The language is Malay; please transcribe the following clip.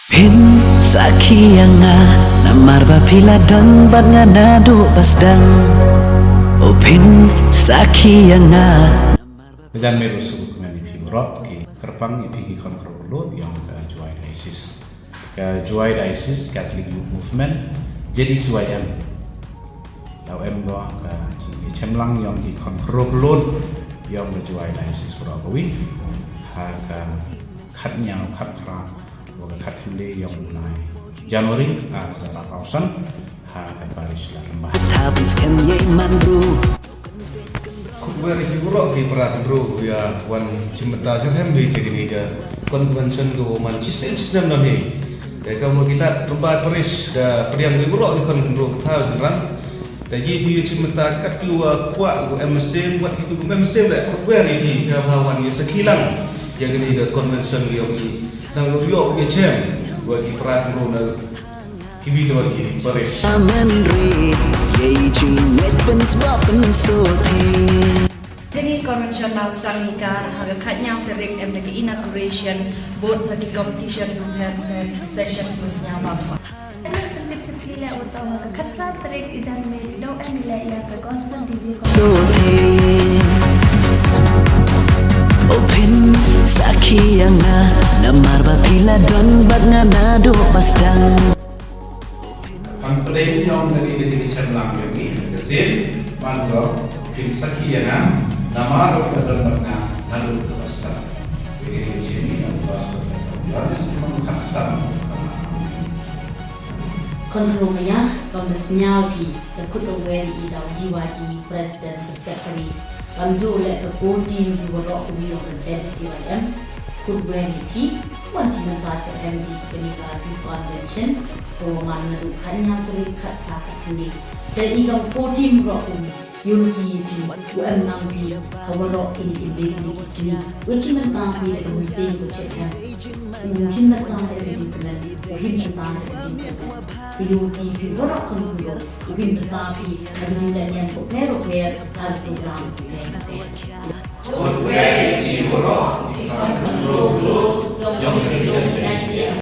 Pin sakiyanga namarba pila dan bat ngana do pasdang. O pin sakiyanga Jan meru suku kemani fibro ki kerpang ipi ki kontrol yang juai ISIS. Juai ISIS Catholic Youth Movement jadi suayam. Lau em doa ke cemlang yang di kontrol yang berjuai ISIS Kurabawi. Harga katnya kat kerang. Kat hile yang mulai Januari ada kawasan harga baris lembah. habis kemye mandru Kubur di buruk di perat bro ya wan cimeta serhem di sini ke convention ke Manchester dan nabi. Ya kamu kita tempat Paris ke periang di buruk di convention tahu sekarang. Jadi dia cimeta kat kiwa kuat ku MSM buat itu ku MSM dah kubur di kawan ya sekilang yang ini ke convention yang di nang Rio ke cem buat di perat bro na kibi tu lagi Paris. amenri ye jinet ben swapen sote. Jadi konvensional sekarang ini kan harga katnya terik MDK inauguration board segi competition dan session musnya apa. Tertib sekali utama kata terik ijan me do emile ya ke gospel DJ Sote Open sakiyanga namarba pila dan bat ngana do pasdang. Ang play yang dari di cemlang ini kesin mantap kisahnya nama kedalamnya lalu besar. Jadi di sini yang bahasa semua khasam. Kontrolnya kondisinya di terkutuk di dalam jiwa di presiden sekretari Bantu oleh keputusan di bawah kuliah menjadi CIM Kurwani P wanti membaca MD Jenika di convention Roman merukannya terikat kakak ini dan ikan kutim rokum Unity P UM6 P Hawarok ini di sini which mentapi dengan mesin kucing mungkin datang dari jingkunan mungkin datang dari jingkunan Unity P Hawarok kemudian mungkin tetapi ada jingkunan yang per hal program Yang